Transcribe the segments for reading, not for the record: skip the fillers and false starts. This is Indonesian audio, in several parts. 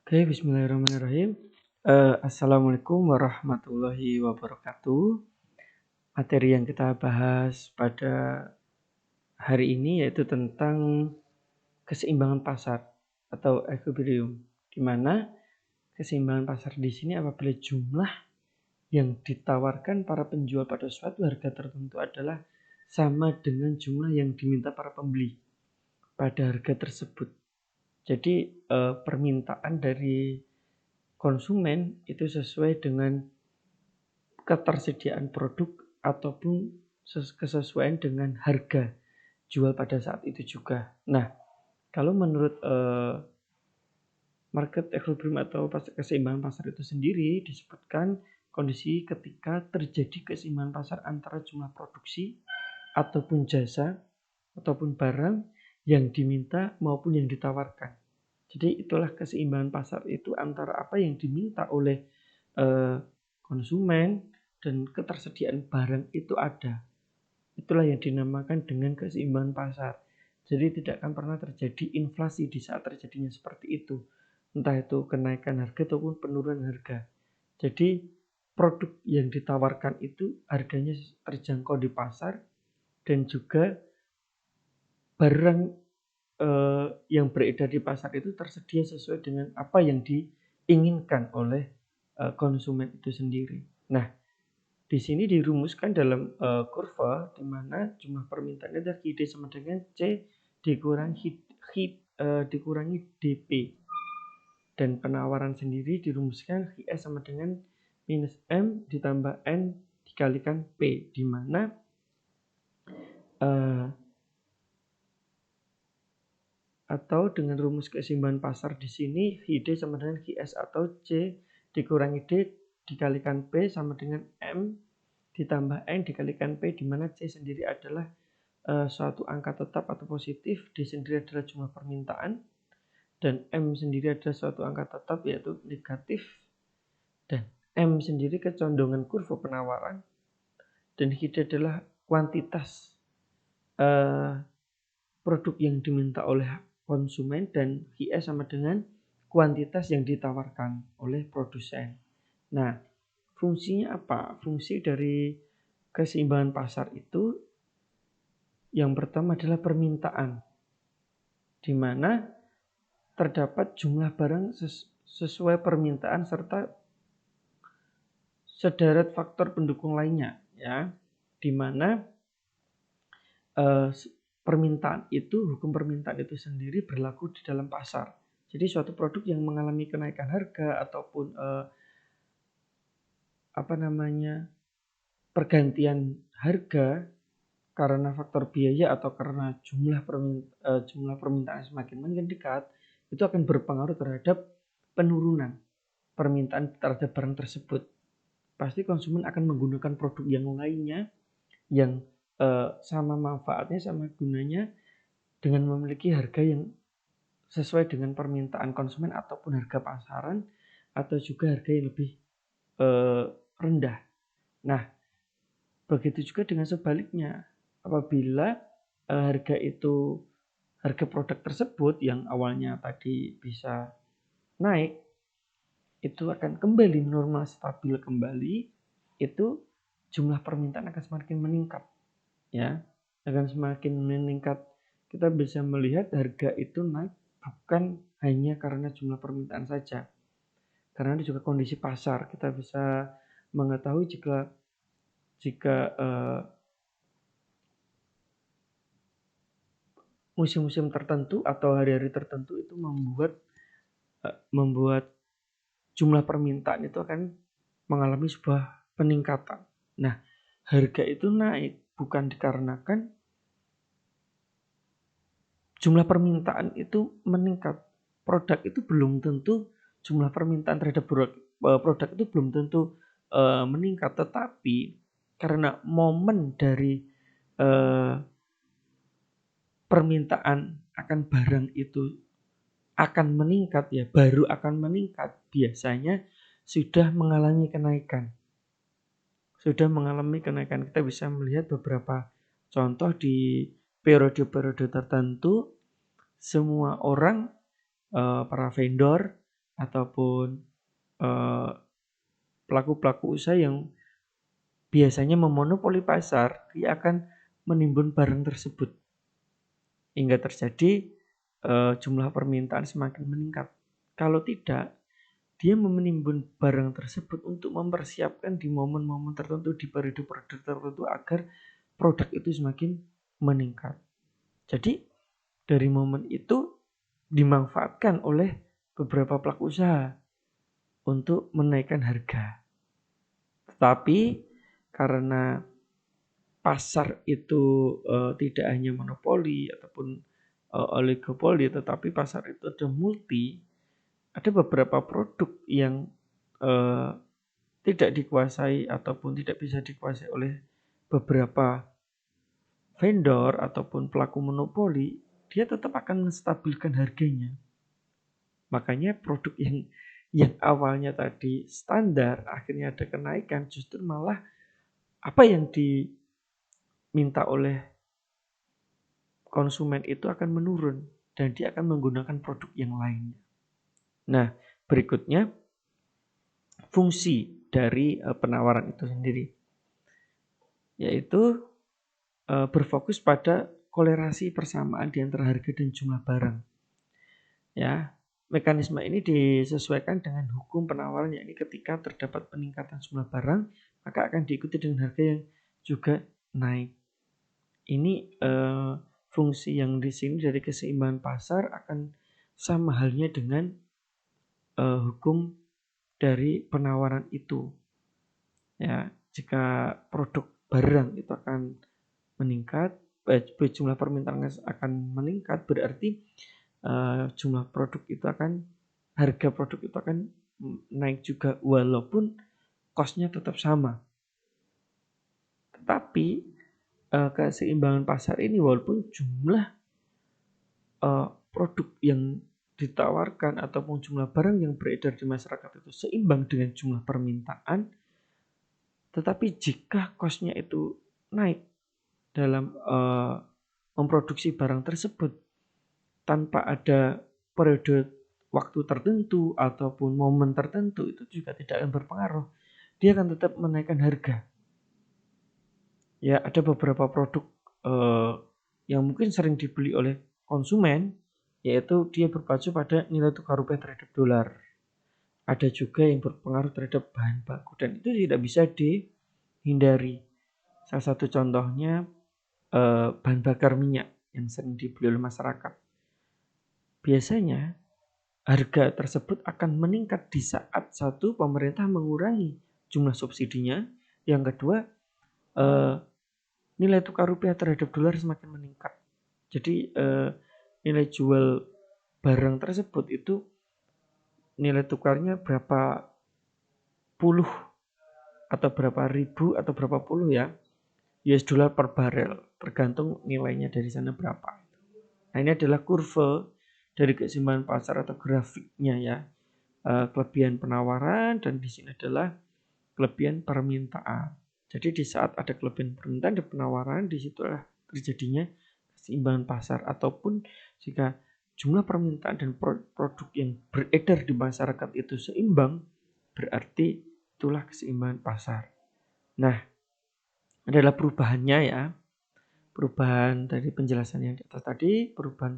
Oke, bismillahirrahmanirrahim. Assalamualaikum warahmatullahi wabarakatuh. Materi yang kita bahas pada hari ini yaitu tentang keseimbangan pasar atau equilibrium, di mana keseimbangan pasar di sini apabila jumlah yang ditawarkan para penjual pada suatu harga tertentu adalah sama dengan jumlah yang diminta para pembeli pada harga tersebut. Jadi permintaan dari konsumen itu sesuai dengan ketersediaan produk ataupun kesesuaian dengan harga jual pada saat itu juga. Nah, kalau menurut market equilibrium atau keseimbangan pasar itu sendiri disebutkan kondisi ketika terjadi keseimbangan pasar antara jumlah produksi ataupun jasa ataupun barang yang diminta maupun yang ditawarkan. Jadi itulah keseimbangan pasar itu antara apa yang diminta oleh konsumen dan ketersediaan barang itu ada. Itulah yang dinamakan dengan keseimbangan pasar. Jadi tidak akan pernah terjadi inflasi di saat terjadinya seperti itu. Entah itu kenaikan harga ataupun penurunan harga. Jadi produk yang ditawarkan itu harganya terjangkau di pasar dan juga barang yang beredar di pasar itu tersedia sesuai dengan apa yang diinginkan oleh konsumen itu sendiri. Nah, di sini dirumuskan dalam kurva di mana jumlah permintaan adalah ID sama dengan C dikurangi DP. Dan penawaran sendiri dirumuskan IS sama dengan minus M ditambah N dikalikan P, di mana atau dengan rumus keseimbangan pasar di sini ID sama dengan GS atau C dikurangi D dikalikan P sama dengan M ditambah N dikalikan P, di mana C sendiri adalah suatu angka tetap atau positif, D sendiri adalah jumlah permintaan, dan M sendiri adalah suatu angka tetap yaitu negatif, dan M sendiri kecondongan kurva penawaran, dan HD adalah kuantitas produk yang diminta oleh konsumen, dan GS sama dengan kuantitas yang ditawarkan oleh produsen. Nah, fungsinya apa? Fungsi dari keseimbangan pasar itu yang pertama adalah permintaan, di mana terdapat jumlah barang sesuai permintaan serta sederet faktor pendukung lainnya, ya, di mana hukum permintaan itu sendiri berlaku di dalam pasar. Jadi suatu produk yang mengalami kenaikan harga ataupun pergantian harga karena faktor biaya atau karena jumlah permintaan semakin meningkat, itu akan berpengaruh terhadap penurunan permintaan terhadap barang tersebut. Pasti konsumen akan menggunakan produk yang lainnya yang sama manfaatnya, sama gunanya, dengan memiliki harga yang sesuai dengan permintaan konsumen ataupun harga pasaran, atau juga harga yang lebih rendah. Nah, begitu juga dengan sebaliknya. Apabila harga produk tersebut yang awalnya tadi bisa naik, itu akan kembali normal stabil kembali, itu jumlah permintaan akan semakin meningkat, ya, akan semakin meningkat. Kita bisa melihat harga itu naik bukan hanya karena jumlah permintaan saja, karena ada juga kondisi pasar. Kita bisa mengetahui jika musim-musim tertentu atau hari-hari tertentu itu membuat jumlah permintaan itu akan mengalami sebuah peningkatan. Nah, harga itu naik bukan dikarenakan jumlah permintaan itu meningkat. Produk itu belum tentu, jumlah permintaan terhadap produk itu belum tentu meningkat, tetapi karena momen dari permintaan akan barang itu akan meningkat, ya, baru akan meningkat, biasanya sudah mengalami kenaikan. Kita bisa melihat beberapa contoh di periode-periode tertentu. Semua orang, para vendor ataupun eh, pelaku-pelaku usaha yang biasanya memonopoli pasar, dia akan menimbun barang tersebut hingga terjadi jumlah permintaan semakin meningkat. Kalau tidak, dia menimbun barang tersebut untuk mempersiapkan di momen-momen tertentu, di periode-periode tertentu agar produk itu semakin meningkat. Jadi dari momen itu dimanfaatkan oleh beberapa pelaku usaha untuk menaikkan harga. Tetapi karena pasar itu tidak hanya monopoli ataupun oligopoli, tetapi pasar itu ada multi, ada beberapa produk yang tidak dikuasai ataupun tidak bisa dikuasai oleh beberapa vendor ataupun pelaku monopoli, dia tetap akan menstabilkan harganya. Makanya produk yang awalnya tadi standar, akhirnya ada kenaikan, justru malah apa yang diminta oleh konsumen itu akan menurun dan dia akan menggunakan produk yang lainnya. Nah, berikutnya fungsi dari penawaran itu sendiri, yaitu berfokus pada kolerasi persamaan di antara harga dan jumlah barang. Ya, mekanisme ini disesuaikan dengan hukum penawaran, yakni ketika terdapat peningkatan jumlah barang, maka akan diikuti dengan harga yang juga naik. Ini fungsi yang di sini dari keseimbangan pasar akan sama halnya dengan hukum dari penawaran itu. Ya, jika produk barang itu akan meningkat, jumlah permintaan akan meningkat, berarti jumlah produk itu harga produk itu akan naik juga walaupun cost-nya tetap sama. Tetapi keseimbangan pasar ini walaupun jumlah produk yang ditawarkan ataupun jumlah barang yang beredar di masyarakat itu seimbang dengan jumlah permintaan, tetapi jika cost-nya itu naik dalam memproduksi barang tersebut tanpa ada periode waktu tertentu ataupun momen tertentu, itu juga tidak akan berpengaruh. Dia akan tetap menaikkan harga. Ya, ada beberapa produk yang mungkin sering dibeli oleh konsumen, yaitu dia berpacu pada nilai tukar rupiah terhadap dolar. Ada juga yang berpengaruh terhadap bahan baku dan itu tidak bisa dihindari. Salah satu contohnya bahan bakar minyak yang sering dibeli oleh masyarakat. Biasanya harga tersebut akan meningkat di saat satu, pemerintah mengurangi jumlah subsidinya, yang kedua nilai tukar rupiah terhadap dolar semakin meningkat. Jadi nilai jual barang tersebut itu nilai tukarnya berapa puluh atau berapa ribu atau berapa puluh ya US dollar per barel, tergantung nilainya dari sana berapa. Nah, ini adalah kurva dari keseimbangan pasar atau grafiknya ya. Kelebihan penawaran dan di sini adalah kelebihan permintaan. Jadi di saat ada kelebihan permintaan dan penawaran, disitulah terjadinya keseimbangan pasar. Ataupun jika jumlah permintaan dan produk yang beredar di masyarakat itu seimbang, berarti itulah keseimbangan pasar. Nah, adalah perubahannya ya. Perubahan dari penjelasan yang di atas tadi, perubahan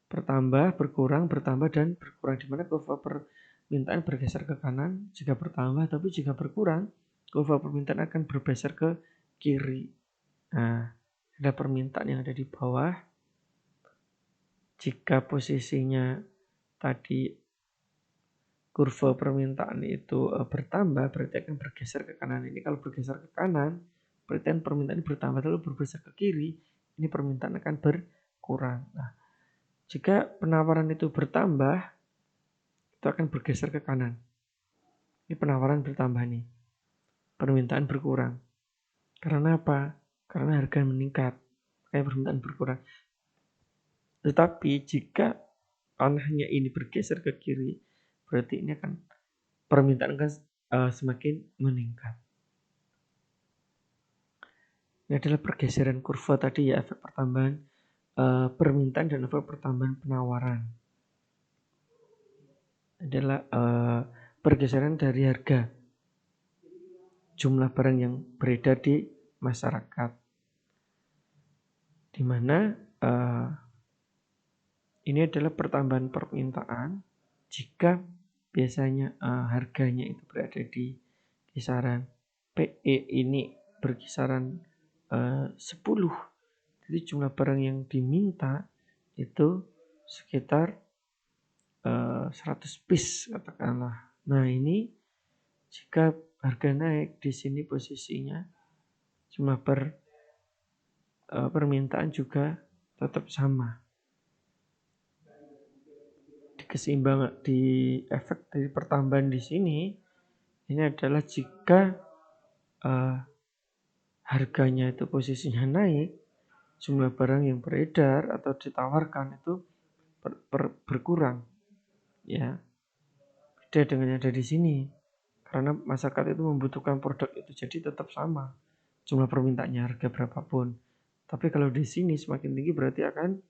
bertambah, berkurang, bertambah, dan berkurang. Di mana kurva permintaan bergeser ke kanan jika bertambah, tapi jika berkurang, kurva permintaan akan bergeser ke kiri. Nah, ada permintaan yang ada di bawah. Jika posisinya tadi kurva permintaan itu bertambah, berarti akan bergeser ke kanan. Ini kalau bergeser ke kanan, berarti permintaan bertambah lalu bergeser ke kiri, ini permintaan akan berkurang. Nah, jika penawaran itu bertambah, itu akan bergeser ke kanan. Ini penawaran bertambah nih. Permintaan berkurang. Karena apa? Karena harga meningkat. Kayak permintaan berkurang. Tetapi jika panahnya ini bergeser ke kiri, berarti ini akan permintaan akan semakin meningkat. Ini adalah pergeseran kurva tadi ya, efek pertambahan permintaan dan efek pertambahan penawaran. adalah pergeseran dari harga jumlah barang yang beredar di masyarakat, di mana ini adalah pertambahan permintaan jika biasanya harganya itu berada di kisaran PE ini berkisaran 10. Jadi jumlah barang yang diminta itu sekitar 100 piece katakanlah. Nah, ini jika harga naik di sini posisinya jumlah permintaan juga tetap sama. Keseimbangan di efek dari pertambahan di sini ini adalah jika harganya itu posisinya naik, jumlah barang yang beredar atau ditawarkan itu berkurang, ya. Beda dengan yang ada di sini, karena masyarakat itu membutuhkan produk itu, jadi tetap sama jumlah permintaannya harga berapapun. Tapi kalau di sini semakin tinggi berarti akan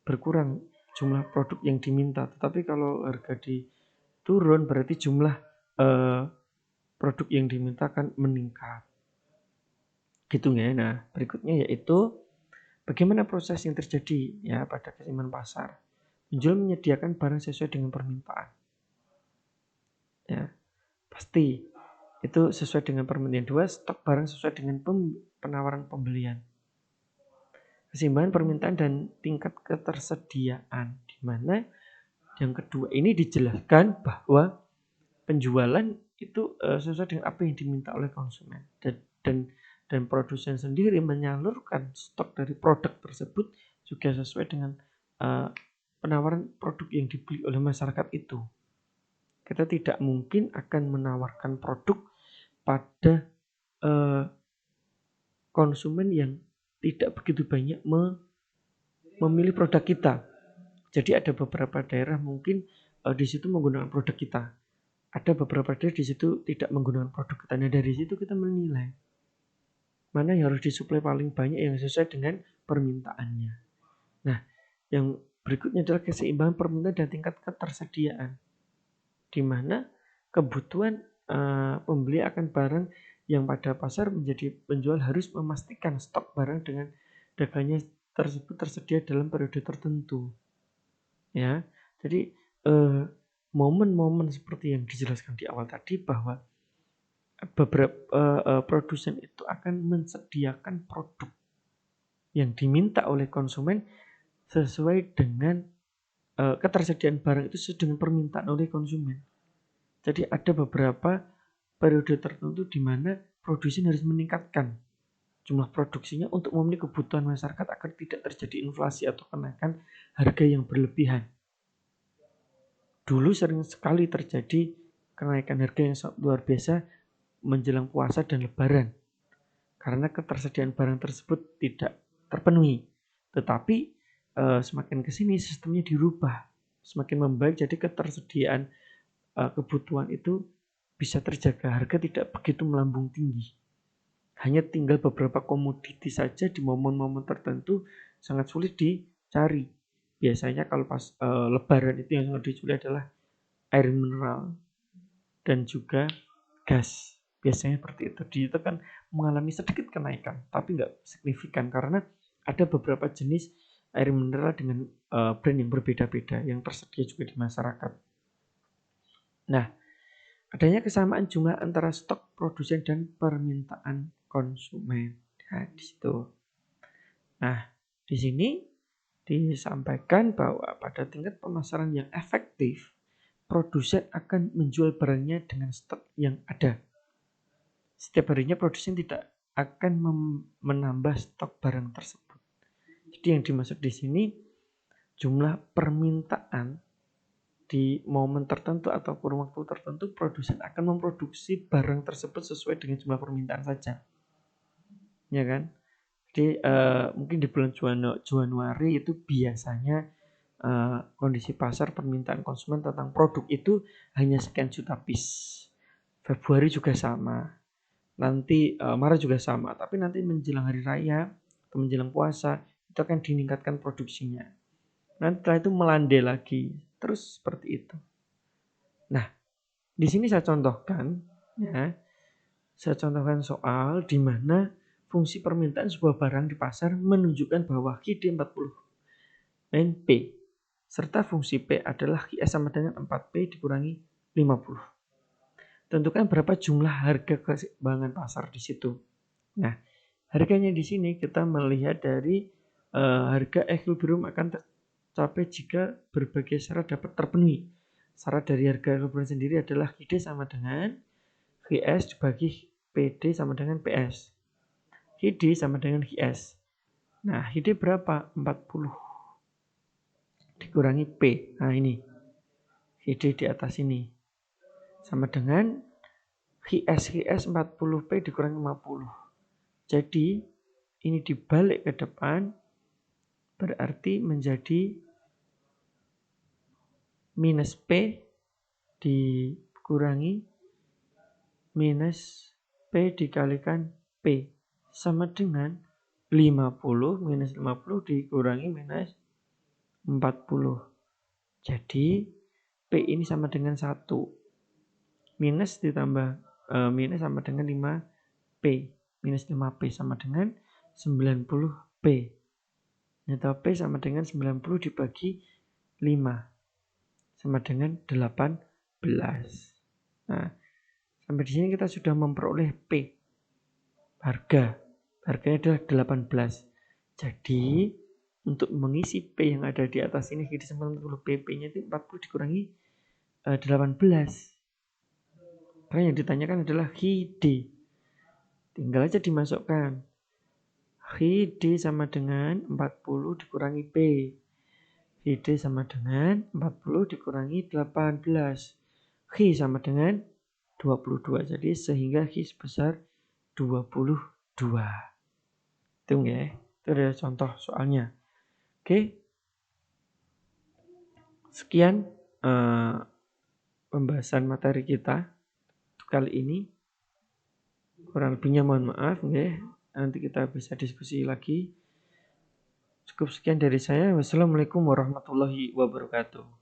berkurang jumlah produk yang diminta. Tetapi kalau harga turun berarti jumlah produk yang diminta akan meningkat. Gitu ya. Nah, berikutnya yaitu bagaimana proses yang terjadi ya pada keseimbangan pasar. Penjual menyediakan barang sesuai dengan permintaan. Ya, pasti itu sesuai dengan permintaan. Dua, stok barang sesuai dengan penawaran pembelian. Keseimbangan permintaan dan tingkat ketersediaan, di mana yang kedua ini dijelaskan bahwa penjualan itu sesuai dengan apa yang diminta oleh konsumen, dan produsen sendiri menyalurkan stok dari produk tersebut juga sesuai dengan penawaran produk yang dibeli oleh masyarakat itu. Kita tidak mungkin akan menawarkan produk pada konsumen yang tidak begitu banyak memilih produk kita. Jadi ada beberapa daerah mungkin di situ menggunakan produk kita. Ada beberapa daerah di situ tidak menggunakan produk kita. Nah, dari situ kita menilai mana yang harus disuplai paling banyak yang sesuai dengan permintaannya. Nah, yang berikutnya adalah keseimbangan permintaan dan tingkat ketersediaan, di mana kebutuhan pembeli akan barang yang pada pasar menjadi penjual harus memastikan stok barang dengan dagangnya tersebut tersedia dalam periode tertentu. Ya, jadi momen-momen seperti yang dijelaskan di awal tadi bahwa beberapa produsen itu akan mensediakan produk yang diminta oleh konsumen sesuai dengan ketersediaan barang itu sesuai dengan permintaan oleh konsumen. Jadi ada beberapa periode tertentu di mana produsen harus meningkatkan jumlah produksinya untuk memenuhi kebutuhan masyarakat agar tidak terjadi inflasi atau kenaikan harga yang berlebihan. Dulu sering sekali terjadi kenaikan harga yang sangat luar biasa menjelang puasa dan lebaran, karena ketersediaan barang tersebut tidak terpenuhi. Tetapi semakin kesini sistemnya dirubah, semakin membaik, jadi ketersediaan kebutuhan itu bisa terjaga, harga tidak begitu melambung tinggi. Hanya tinggal beberapa komoditi saja di momen-momen tertentu sangat sulit dicari. Biasanya kalau pas lebaran itu yang sangat dicari adalah air mineral dan juga gas. Biasanya seperti itu. Itu kan mengalami sedikit kenaikan, tapi nggak signifikan karena ada beberapa jenis air mineral dengan brand yang berbeda-beda yang tersedia juga di masyarakat. Nah, adanya kesamaan jumlah antara stok produsen dan permintaan konsumen. Nah, di situ. Nah, di sini disampaikan bahwa pada tingkat pemasaran yang efektif, produsen akan menjual barangnya dengan stok yang ada. Setiap harinya produsen tidak akan menambah stok barang tersebut. Jadi yang dimaksud di sini jumlah permintaan di momen tertentu atau kurun waktu tertentu, produsen akan memproduksi barang tersebut sesuai dengan jumlah permintaan saja, ya kan? Jadi mungkin di bulan Januari itu biasanya kondisi pasar permintaan konsumen tentang produk itu hanya sekian juta piece. Februari juga sama, nanti Maret juga sama, tapi nanti menjelang hari raya atau menjelang puasa itu akan meningkatkan produksinya. Nanti setelah itu melandai lagi, terus seperti itu. Nah, di sini saya contohkan ya. Saya contohkan soal di mana fungsi permintaan sebuah barang di pasar menunjukkan bahwa QD 40 min P serta fungsi P adalah QS sama dengan 4P dikurangi 50. Tentukan berapa jumlah harga keseimbangan pasar di situ. Nah, harganya di sini kita melihat dari harga equilibrium akan tercapai jika berbagai syarat dapat terpenuhi. Syarat dari harga equilibrium sendiri adalah QD sama dengan QS dibagi PD sama dengan PS. QD sama dengan QS. Nah, QD berapa? 40. Dikurangi P. Nah, ini. QD di atas ini. Sama dengan QS 40P dikurangi 50. Jadi, ini dibalik ke depan. Berarti menjadi minus P dikurangi minus P dikalikan P sama dengan 50 minus 50 dikurangi minus 40. Jadi P ini sama dengan 1. Minus ditambah minus sama dengan 5P. Minus 5P sama dengan 90P. Nyata P sama dengan 90 dibagi 5. Sama dengan 18. Nah, sampai di sini kita sudah memperoleh P. Harganya adalah 18. Jadi, untuk mengisi P yang ada di atas ini, kita 90 P-nya itu 40 dikurangi 18. Karena yang ditanyakan adalah HID. Tinggal aja dimasukkan. HID sama dengan 40 dikurangi P. HID sama dengan 40 dikurangi 18. Hi sama dengan 22. Jadi sehingga Hi sebesar 22. Itu ya. Itu adalah contoh soalnya. Oke. Sekian pembahasan materi kita kali ini. Kurang lebihnya mohon maaf ya. Nanti kita bisa diskusi lagi. Cukup sekian dari saya. Wassalamualaikum warahmatullahi wabarakatuh.